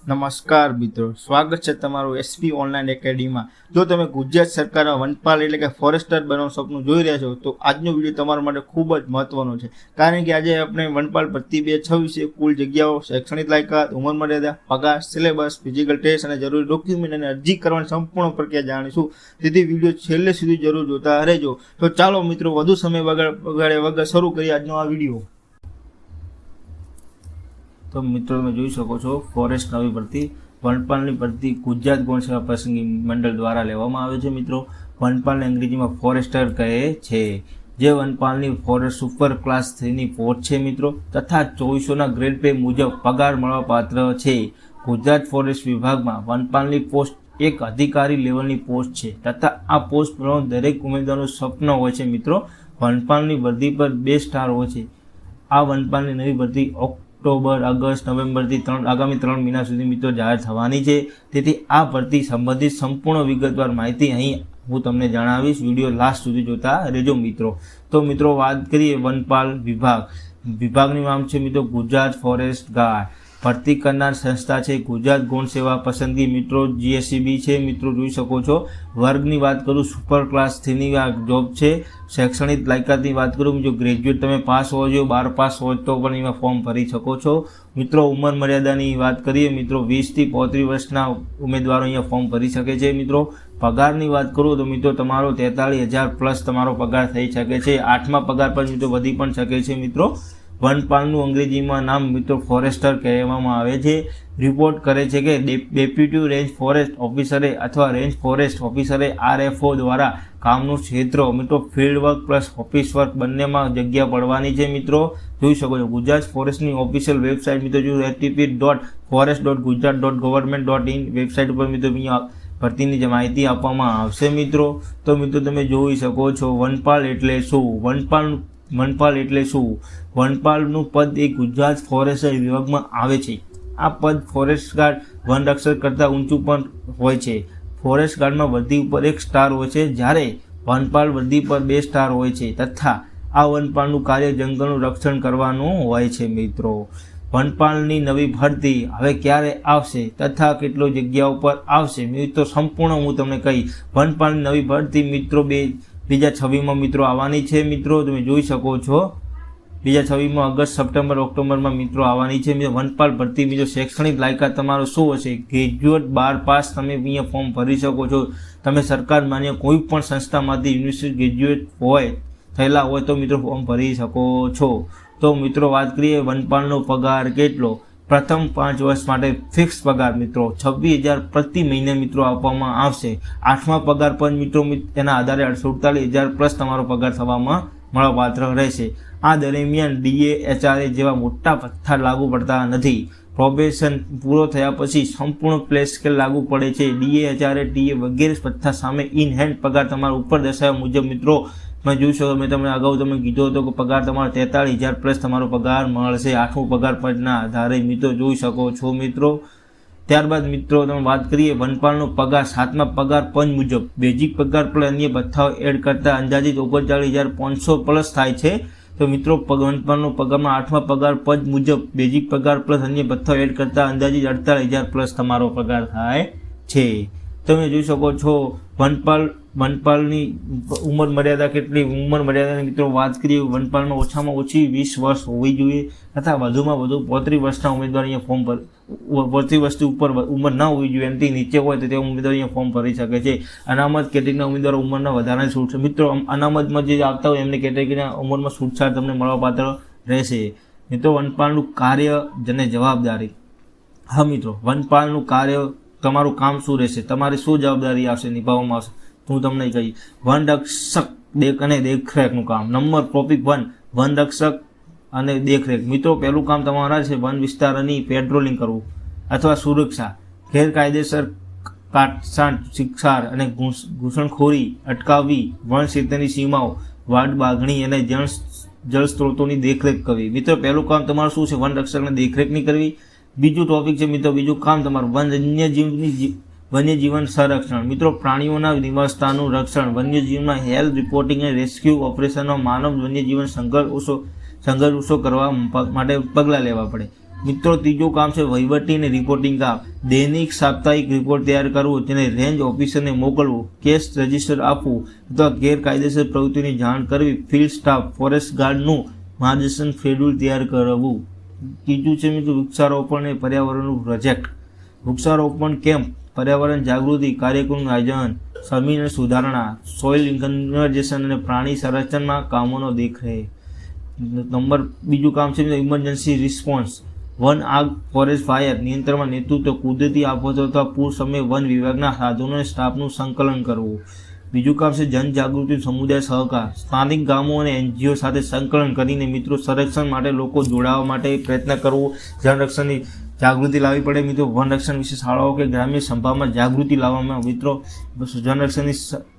નમસ્કાર મિત્રો, સ્વાગત છે તમારું એસપી ઓનલાઈન એકેડમીમાં। જો તમે ગુજરાત સરકારના વનપાલ એટલે કે ફોરેસ્ટર બનવાનું સપનું જોઈ રહ્યા છો તો આજનો વિડીયો તમારા માટે ખૂબ જ મહત્વનો છે, કારણ કે આજે આપણે વનપાલ ભરતી 2026 કુલ જગ્યાઓ, શૈક્ષણિક લાયકાત, ઉંમર મર્યાદા, પગાર, સિલેબસ, ફિઝિકલ ટેસ્ટ અને જરૂરી ડોક્યુમેન્ટ અને અરજી કરવાની સંપૂર્ણ પ્રક્રિયા જાણીશું। તેથી વિડીયો છેલ્લે સુધી જરૂર જોતા રહેજો। તો ચાલો મિત્રો, વધુ સમય બગાડ્યા વગર શરૂ કરીએ આજનો આ વિડીયો। તો મિત્રો તમે જોઈ શકો છો, ફોરેસ્ટ નવી ભરતી વનપાલની ભરતી ગુજરાત ગૌણ સેવા પસંદગી મંડળ દ્વારા લેવામાં આવે છે। મિત્રો, વનપાલને અંગ્રેજીમાં ફોરેસ્ટર કહે છે, જે વનપાલની ફોરેસ્ટ સુપર ક્લાસ 3ની પોસ્ટ છે મિત્રો, તથા 2400ના ગ્રેડ પે મુજબ પગાર મળવા પાત્ર છે। ગુજરાત ફોરેસ્ટ વિભાગમાં વનપાલની પોસ્ટ એક અધિકારી લેવલની પોસ્ટ છે, તથા આ પોસ્ટ પર દરેક ઉમેદવારનું સપનું હોય છે મિત્રો, વનપાલની ભરતી પર 2 સ્ટાર હોય છે। આ વનપાલની નવી ભરતી ઓક્ટોબર, ઓગસ્ટ, નવેમ્બરથી આગામી 3 મહિના સુધી મિત્રો જાહેર થવાની છે। તેથી આ ભરતી સંબંધિત સંપૂર્ણ વિગતવાર માહિતી અહીં હું તમને જણાવીશ। વિડીયો લાસ્ટ સુધી જોતા રહેજો મિત્રો। તો મિત્રો, વાત કરીએ વનપાલ વિભાગનું નામ છે મિત્રો ગુજરાત ફોરેસ્ટ ગાર્ડ। ભરતી કરનાર સંસ્થા છે ગુજરાત ગૌણ સેવા પસંદગી મિત્રો, GSCB છે મિત્રો, જોઈ શકો છો। વર્ગની વાત કરું, સુપર ક્લાસ 3ની આ જોબ છે। શૈક્ષણિક લાયકાતની વાત કરું, જો ગ્રેજ્યુએટ તમે પાસ હોવો જોઈએ, 12 પાસ હોય તો પણ એમાં ફોર્મ ભરી શકો છો મિત્રો। ઉંમર મર્યાદાની વાત કરીએ મિત્રો, 20 થી 35 વર્ષના ઉમેદવારો અહીંયા ફોર્મ ભરી શકે છે મિત્રો। પગારની વાત કરું તો મિત્રો, તમારો 43,000 પ્લસ તમારો પગાર થઈ શકે છે। 8મા પગાર પર મિત્રો વધી પણ શકે છે મિત્રો। વનપાલનું અંગ્રેજીમાં નામ મિત્રો ફોરેસ્ટર કહેવામાં આવે છે। રિપોર્ટ કરે છે કે ડેપ્યુટી રેન્જ ફોરેસ્ટ ઓફિસરે અથવા રેન્જ ફોરેસ્ટ ઓફિસરે RFO દ્વારા કામનું ક્ષેત્ર મિત્રો field work plus office work બંનેમાં જગ્યા પડવાની છે મિત્રો, જોઈ શકો છો। ગુજરાત ફોરેસ્ટની ઓફિશિયલ વેબસાઇટ મિત્રો જો http.forest.gujarat.government.in વેબસાઇટ ઉપર મિત્રો ભરતીની માહિતી આપવામાં આવશે મિત્રો। તો મિત્રો તમે જોઈ શકો છો, વનપાલ એટલે શું? વનપાલ એટલે શું? વનપાલનું પદ એ ગુજરાત ફોરેસ્ટ વિભાગમાં આવે છે। આ પદ ફોરેસ્ટ ગાર્ડ વનરક્ષક કરતાં ઊંચું પણ હોય છે। ફોરેસ્ટ ગાર્ડમાં વર્દી ઉપર 1 સ્ટાર હોય છે, જ્યારે વનપાલ વર્દી પર 2 સ્ટાર હોય છે, તથા આ વનપાલનું કાર્ય જંગલનું રક્ષણ કરવાનું હોય છે મિત્રો। વનપાલની નવી ભરતી હવે ક્યારે આવશે તથા કેટલો જગ્યા ઉપર આવશે મિત્રો, સંપૂર્ણ હું તમને કહી। વનપાલની નવી ભરતી મિત્રો 2026માં મિત્રો આવવાની છે મિત્રો, તમે જોઈ શકો છો। 2026માં ઓગસ્ટ, સપ્ટેમ્બર, ઓક્ટોબરમાં મિત્રો આવવાની છે। વનપાલ ભરતી મિત્રો શૈક્ષણિક લાયકાત તમારો શું હશે? ગ્રેજ્યુએટ 12 પાસ તમે અહીંયા ફોર્મ ભરી શકો છો। તમે સરકાર માન્ય કોઈ પણ સંસ્થામાંથી યુનિવર્સિટી ગ્રેજ્યુએટ થયેલા હોય તો મિત્રો ફોર્મ ભરી શકો છો। તો મિત્રો વાત કરીએ વનપાલનો પગાર કેટલો? પ્રથમ 5 વર્ષ માટે ફિક્સ પગાર મિત્રો 26,000 પ્રતિ મહિને મિત્રો આપવામાં આવશે। 8મા પગાર પર મિત્રો એના આધારે 48,000 પ્લસ તમારો પગાર થવામાં મળવાપાત્ર રહેશે। આ દરમિયાન DA, HRA જેવા મોટા ભથ્થા લાગુ પડતા નથી। પ્રોબેશન પૂરો થયા પછી સંપૂર્ણ પે સ્કેલ લાગુ પડે છે। DA, HRA, TA વગેરે ભથ્થા સામે ઇન હેન્ડ પગાર તમારા ઉપર દર્શાવ્યા મુજબ મિત્રો તમે જોઈ શકો। મેં તમને અગાઉ કીધું હતું કે પગાર તમારો 43,000 પ્લસ તમારો પગાર મળશે 8મું પગાર પંચના આધારે મિત્રો, જોઈ શકો છો મિત્રો। ત્યારબાદ મિત્રો તમે વાત કરીએ વનપાલનો પગાર 7મા પગાર પંચ મુજબ બેઝિક પગાર પર અન્ય ભથ્થાઓ એડ કરતા અંદાજિત 39,500 પ્લસ થાય છે। તો મિત્રો વનપાલનો પગારમાં 8મા પગાર પંચ મુજબ બેઝિક પગાર પ્લસ અન્ય ભથ્થાઓ એડ કરતા અંદાજિત 48,000 પ્લસ તમારો પગાર થાય છે। તમે જોઈ શકો છો વનપાલની ઉંમર મર્યાદા કેટલી? ઉંમર મર્યાદાની મિત્રો વાત કરીએ, વનપાલમાં ઓછામાં ઓછી 20 વર્ષ હોવી જોઈએ, તથા વધુમાં વધુ 35 વર્ષના ઉમેદવાર અહીંયા ફોર્મ 35 વર્ષથી ઉપર ઉંમર ન હોવી જોઈએ, એનાથી નીચે હોય તો તે ઉમેદવાર અહીંયા ફોર્મ ભરી શકે છે। અનામત કેટેગરીના ઉમેદવારો ઉંમરના વધારાની છૂટછાટ મિત્રો અનામતમાં જે આવતા હોય એમની કેટેગરીના ઉંમરમાં છૂટછાટ તમને મળવાપાત્ર રહેશે મિત્રો। વનપાલનું કાર્ય અને જવાબદારી, હા મિત્રો, વનપાલનું કાર્ય તમારું કામ શું રહેશે, તમારી શું જવાબદારી આવશે, નિભાવવામાં આવશે હું તમને કહી। વનરક્ષક અને દેખરેખનું કામ। નંબર ટોપિક 1, વનરક્ષક અને દેખરેખ મિત્રો પહેલું કામ તમારા છે વન વિસ્તારની પેટ્રોલિંગ કરવું અથવા સુરક્ષા, ગેરકાયદેસર કાટછાંટ, શિકાર અને ઘૂસણખોરી અટકાવવી, વન ક્ષેત્રની સીમાઓ, વાડ બાગણી અને જળ સ્ત્રોતોની દેખરેખ કરવી મિત્રો પહેલું કામ તમારું શું છે? વનરક્ષકને દેખરેખની કરવી। બીજું ટોપિક છે મિત્રો, બીજું કામ તમારું વન્યજીવન સંરક્ષણ મિત્રો પ્રાણીઓના નિવાસસ્થાનનું રક્ષણ, વન્યજીવનમાં હેલ્થ રિપોર્ટિંગ અને રેસ્ક્યુ ઓપરેશનમાં માનવ વન્યજીવન સંઘર્ષ ઓછો કરવા માટે પગલાં લેવા પડે। મિત્રો ત્રીજું કામ છે વહીવટી અને રિપોર્ટિંગ કામ. દૈનિક સાપ્તાહિક રિપોર્ટ તૈયાર કરવો, તેને રેન્જ ઓફિસરને મોકલવું, કેસ રજીસ્ટર આપવું અથવા ગેરકાયદેસર પ્રવૃત્તિની જાણ કરવી, ફિલ્ડ સ્ટાફ, ફોરેસ્ટ ગાર્ડનું માર્ગદર્શન શેડ્યુલ તૈયાર કરવું. ત્રીજું છે મિત્રો વૃક્ષારોપણ અને પર્યાવરણનું પ્રોજેક્ટ. વૃક્ષારોપણ કેમ્પ, પર્યાવરણ જાગૃતિ કાર્યક્રમનું આયોજન, જમીન સુધારણા, સોઇલ કન્ઝર્વેશન અને પ્રાણી સંરક્ષણમાં કામોનો દેખરેખ. બીજું કામ છે ઇમરજન્સી રિસ્પોન્સ, વન આગ, ફોરેસ્ટ ફાયર નિયંત્રણમાં નેતૃત્વ, કુદરતી આફતો અથવા પૂર સમયે વન વિભાગના સાધનો અને સ્ટાફનું સંકલન કરવું. બીજું કામ છે જનજાગૃતિ, સમુદાય સહકાર, સ્થાનિક ગામો અને એનજીઓ સાથે સંકલન કરીને મિત્રો સંરક્ષણ માટે લોકો જોડાવા માટે પ્રયત્ન કરવો. જનરક્ષણની જાગૃતિ લાવવી પડે મિત્રો. વનરક્ષણ વિશે શાળાઓ કે ગ્રામ્ય સભામાં જાગૃતિ લાવવામાં મિત્રો જનરક્ષણની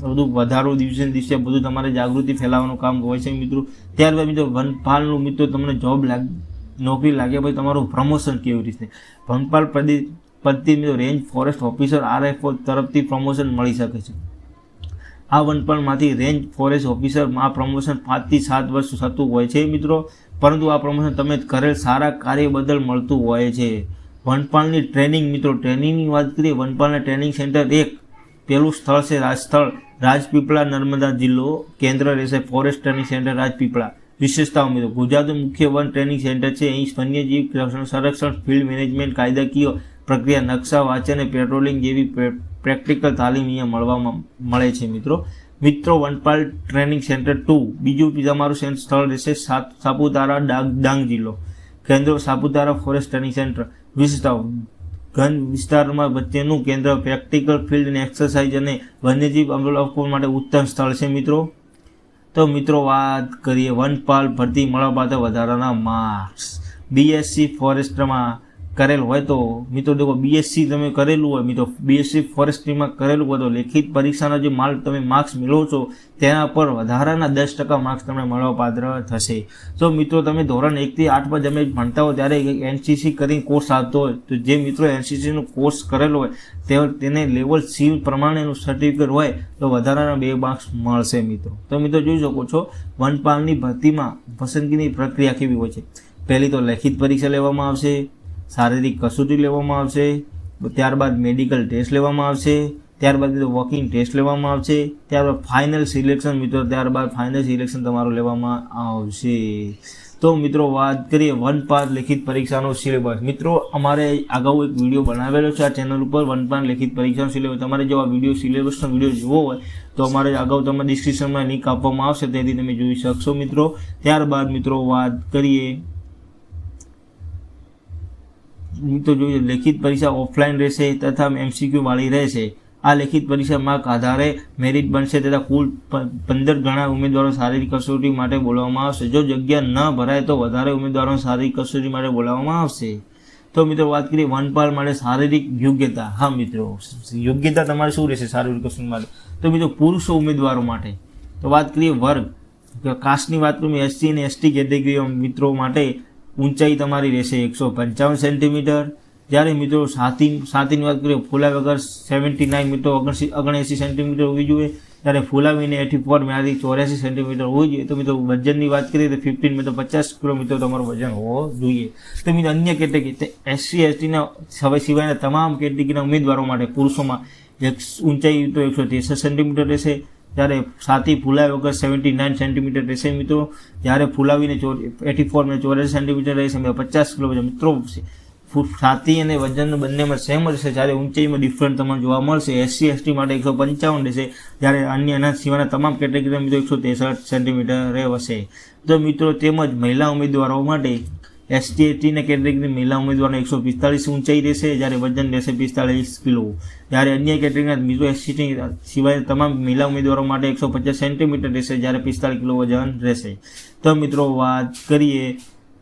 બધું વધારો દિવસે દિવસે બધું તમારે જાગૃતિ ફેલાવવાનું કામ હોય છે મિત્રો. ત્યારબાદ મિત્રો વનપાલનું મિત્રો તમને જોબ નોકરી લાગ્યા પછી તમારું પ્રમોશન કેવી રીતે. વનપાલ પદથી મિત્રો રેન્જ ફોરેસ્ટ ઓફિસર RFO તરફથી પ્રમોશન મળી શકે છે. આ વનપાલમાંથી રેન્જ ફોરેસ્ટ ઓફિસર આ પ્રમોશન 5 થી 7 વર્ષ થતું હોય છે મિત્રો. પરંતુ આ પ્રમોશન તમે કરેલ સારા કાર્ય બદલ મળતું હોય છે. વનપાલની ટ્રેનિંગ મિત્રો, ટ્રેનિંગની વાત કરીએ વનપાલના ટ્રેનિંગ સેન્ટર પહેલું સ્થળ છે રાજપીપળા, નર્મદા જિલ્લો કેન્દ્ર રહેશે. Forest training centre Rajpipla. વિશેષતાઓ મિત્રો ગુજરાતનું મુખ્ય વન ટ્રેનિંગ સેન્ટર છે. અહીં વન્યજીવ સંરક્ષણ, ફિલ્ડ મેનેજમેન્ટ, કાયદાકીય પ્રક્રિયા, નકશા વાંચન અને પેટ્રોલિંગ જેવી પ્રેક્ટિકલ તાલીમ અહીંયા મળે છે મિત્રો. વનપાલ ટ્રેનિંગ સેન્ટર 2 બીજું તમારું સ્થળ રહેશે સાપુતારા, ડાંગ જિલ્લો કેન્દ્ર. Saputara forest training centre. વિશેષતાઓ ઘન વિસ્તારમાં વચ્ચેનું કેન્દ્ર, પ્રેક્ટિકલ ફિલ્ડ અને એક્સરસાઇઝ અને વન્યજીવ અવલોકન માટે ઉત્તમ સ્થળ છે મિત્રો. તો મિત્રો વાત કરીએ વનપાલ ભરતી મળવાપાત્ર વધારાના માર્ક્સ. BSc ફોરેસ્ટમાં કરેલ હોય તો મિત્રો દેખો BSc તમે કરેલું હોય મિત્રો, BSc ફોરેસ્ટ્રીમાં કરેલું હોય તો લેખિત પરીક્ષાનો જે તમે માર્ક્સ મેળવો છો તેના પર વધારાના 10% માર્ક્સ તમને મળવાપાત્ર થશે. તો મિત્રો તમે ધોરણ 1 થી 8 પર તમે ભણતા હો ત્યારે NCC કરીને કોર્સ આવતો હોય તો જે મિત્રો NCCનો કોર્સ કરેલો હોય તેને લેવલ C પ્રમાણેનું સર્ટિફિકેટ હોય તો વધારાના 2 માર્ક્સ મળશે મિત્રો. તો મિત્રો જોઈ શકો છો વનપાલની ભરતીમાં પસંદગીની પ્રક્રિયા કેવી હોય છે. પહેલી તો લેખિત પરીક્ષા લેવામાં આવશે, શારીરિક કસોટી લેવામાં આવશે, ત્યારબાદ મેડિકલ ટેસ્ટ લેવામાં આવશે, ત્યારબાદ વોકિંગ ટેસ્ટ લેવામાં આવશે, ત્યારબાદ ફાઇનલ સિલેક્શન મિત્રો, ત્યારબાદ ફાઇનલ સિલેક્શન તમારું લેવામાં આવશે. તો મિત્રો વાત કરીએ વનપાલ લેખિત પરીક્ષાનો સિલેબસ. મિત્રો અમારે અગાઉ એક વિડીયો બનાવેલો છે આ ચેનલ ઉપર વનપાલ લેખિત પરીક્ષાનો સિલેબસ. તમારે જો આ વિડીયો સિલેબસનો વિડીયો જોવો હોય તો અમારે અગાઉ તમે ડિસ્ક્રિપ્શનમાં લિંક આપવામાં આવશે, તેથી તમે જોઈ શકશો મિત્રો. ત્યારબાદ મિત્રો વાત કરીએ મિત્રો જોઈએ લેખિત પરીક્ષા ઓફલાઈન રહેશે તથા MCQ વાળી રહેશે. આ લેખિત પરીક્ષા માર્ક આધારે મેરિટ બનશે તથા કુલ 15 ગણા ઉમેદવારો શારીરિક કસોટી માટે બોલાવવામાં આવશે. જો જગ્યા ન ભરાય તો વધારે ઉમેદવારો શારીરિક કસોટી માટે બોલાવવામાં આવશે. તો મિત્રો વાત કરીએ વનપાલ માટે શારીરિક યોગ્યતા. હા મિત્રો યોગ્યતા તમારે શું રહેશે શારીરિક કસોટી માટે. તો મિત્રો પુરુષો ઉમેદવારો માટે તો વાત કરીએ વર્ગ કાસ્ટની વાત કરીએ SC અને ST કેટેગરી મિત્રો માટે ઊંચાઈ તમારી રહેશે 155 સેન્ટીમીટર. જ્યારે મિત્રો છાતીની વાત કરીએ ફૂલા વગર 79 મીટર 79 સેન્ટીમીટર હોવી જોઈએ. જ્યારે ફૂલાવીને 84 માંથી 84 સેન્ટીમીટર હોવી જોઈએ. તો મિત્રો વજનની વાત કરીએ તો 15 મીટર 50 કિલોમીટર તમારું વજન હોવો જોઈએ. તો મિત્રો અન્ય કેટેગરી SC STના સિવાયના તમામ કેટેગરીના ઉમેદવારો માટે પુરુષોમાં ઊંચાઈ તો 163 સેન્ટીમીટર રહેશે. જ્યારે છાતી ફૂલાય વગર 79 સેન્ટીમીટર રહેશે મિત્રો. જ્યારે ફૂલાવીને 84 ને 84 સેન્ટીમીટર રહેશે 50 કિલોમીટર મિત્રો. છાતી અને વજન બંનેમાં સેમ રહેશે. જ્યારે ઊંચાઈમાં ડિફરન્ટ તમને જોવા મળશે. SC ST માટે 155 રહેશે. જ્યારે અન્ય એના સિવાયના તમામ કેટેગરીના મિત્રો 163 સેન્ટીમીટર રહેશે. તો મિત્રો તેમજ મહિલા ઉમેદવારો માટે ST STના કેટેગરીની મહિલા ઉમેદવારોને 145 ઊંચાઈ રહેશે. જ્યારે વજન રહેશે 45 કિલો. જ્યારે અન્ય કેટેગરીના મિત્રો ST સિવાય તમામ મહિલા ઉમેદવારો માટે 150 સેન્ટીમીટર રહેશે. જ્યારે 45 કિલો વજન રહેશે. તો મિત્રો વાત કરીએ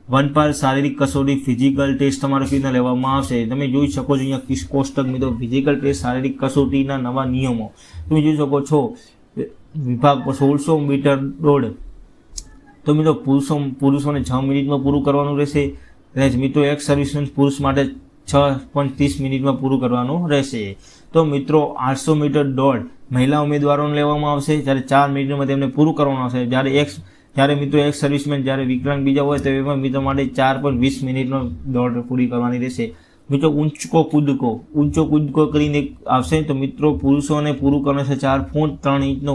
વનપાલ શારીરિક કસોટી ફિઝિકલ ટેસ્ટ તમારે કેવી રીતે લેવામાં આવશે. તમે જોઈ શકો છો અહીંયા કોષ્ટક મિત્રો ફિઝિકલ ટેસ્ટ શારીરિક કસોટીના નવા નિયમો તમે જોઈ શકો છો. વિભાગ 1600 મીટર દોડ તો મિત્રો પુરુષોને 6 મિનિટમાં પૂરું કરવાનું રહેશે. મિત્રો એક સર્વિસમેન પુરુષ માટે 6.30 મિનિટમાં પૂરું કરવાનું રહેશે. તો મિત્રો 800 મીટર દોડ મહિલા ઉમેદવારોને લેવામાં આવશે. જ્યારે 4 મિનિટમાં તેમને પૂરું કરવાનું આવશે. જ્યારે જ્યારે મિત્રો એક સર્વિસમેન જ્યારે વિકલાંગ બીજા હોય તો એમાં મિત્રો માટે 4.20 મિનિટનો દોડ પૂરી કરવાની રહેશે. મિત્રો ઊંચો કૂદકો કરીને આવશે તો મિત્રો પુરુષોને પૂરું કરવાનું છે 4 ફૂટ 3 ઇંચનો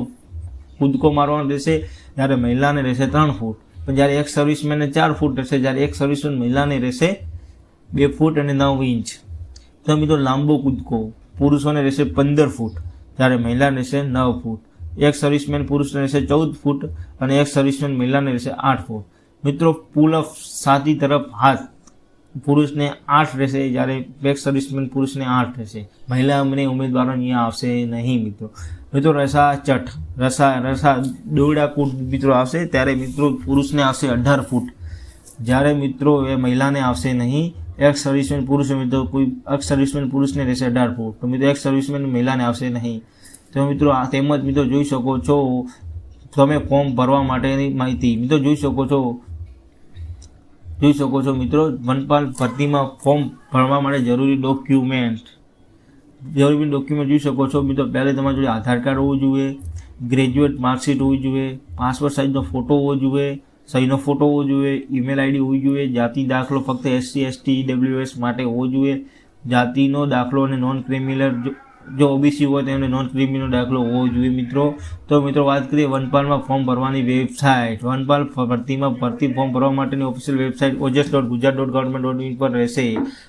કૂદકો મારવાનો રહેશે, જ્યારે મહિલાને રહેશે 3 ફૂટ. પણ જ્યારે એક સર્વિસમેનને 4 ફૂટ રહેશે, જ્યારે એક સર્વિસમેન મહિલાને રહેશે 2 ફૂટ અને 9 ઇંચ. તો મિત્રો લાંબો કૂદકો પુરુષોને રહેશે 15 ફૂટ, જ્યારે મહિલાને રહેશે 9 ફૂટ. એક સર્વિસમેન પુરુષને રહેશે 14 ફૂટ અને એક સર્વિસમેન મહિલાને રહેશે 8 ફૂટ. મિત્રો પુલઅપ છાતી તરફ હાથ પુરુષને 8 રહેશે, જ્યારે એક સર્વિસમેન પુરુષને 8 રહેશે. મહિલા ઉમેદવારો અહીંયા આવશે નહીં. મિત્રો રસા દોરડા કૂદ મિત્રો આવશે, ત્યારે મિત્રો પુરુષને આવશે 18 ફૂટ, જ્યારે મિત્રો એ મહિલાને આવશે નહીં. એક સર્વિસમેન પુરુષને રહેશે 18 ફૂટ, તો મિત્રો એક સર્વિસમેન મહિલાને આવશે નહીં. તો મિત્રો તેમજ મિત્રો જોઈ શકો છો તમે ફોર્મ ભરવા માટેની માહિતી મિત્રો જોઈ શકો છો મિત્રો વનપાલ ભરતીમાં ફોર્મ ભરવા માટે જરૂરી ડોક્યુમેન્ટ જોઈ શકો છો મિત્રો. પહેલાં તમારી જોડે આધાર કાર્ડ હોવું જોઈએ, ગ્રેજ્યુએટ માર્કશીટ હોવી જોઈએ, પાસપોર્ટ સાઇઝનો ફોટો હોવો જોઈએ, સહીનો ફોટો હોવો જોઈએ, ઈમેલ આઈડી હોવી જોઈએ, જાતિ દાખલો ફક્ત SC ST EWS માટે હોવો જોઈએ, જાતિનો દાખલો અને નોન ક્રિમિનલ જો OBC હોય તો એમને નોન ક્રિમિનલ દાખલો હોવો જોઈએ મિત્રો. તો મિત્રો વાત કરીએ વનપાલમાં ફોર્મ ભરવાની વેબસાઇટ. વનપાલ ભરતીમાં ભરતી ફોર્મ ભરવા માટેની ઓફિશિયલ વેબસાઇટ ojas.gujarat.government.in પર રહેશે.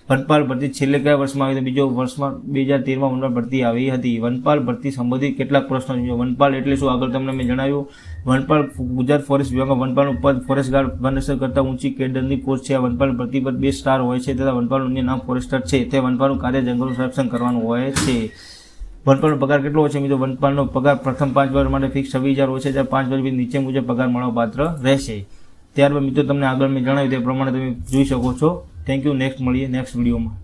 વનપાલ ભરતી છેલ્લે કયા વર્ષમાં આવી? બીજો વર્ષમાં 2013માં વનપાલ ભરતી આવી હતી. વનપાલ ભરતી સંબંધિત કેટલાક પ્રશ્નો છે. વનપાલ એટલે શું આગળ તમને મેં જણાવ્યું. વનપાલ ગુજરાત ફોરેસ્ટ વિભાગમાં વનપાલનું પદ ફોરેસ્ટ ગાર્ડ વનરક્ષક કરતાં ઊંચી કેડરની પોસ્ટ છે. વનપાલ ભરતી પર 2 સ્ટાર હોય છે તથા વનપાલનું અન્ય નામ ફોરેસ્ટર છે. તે વનપાલનું કાર્ય જંગલનું સંરક્ષણ કરવાનું હોય છે. વનપાલનો પગાર કેટલો હોય છે મિત્રો? વનપાલનો પગાર પ્રથમ 5 વર્ષ માટે ફિક્સ 26,000 હોય છે, જ્યારે 5 વર્ષ નીચે મુજબ પગાર મળવાપાત્ર રહેશે. ત્યારબાદ મિત્રો તમને આગળ મેં જણાવ્યું તે પ્રમાણે તમે જોઈ શકો છો. Thank you. નેક્સ્ટ મળીએ નેક્સ્ટ વિડીયોમાં.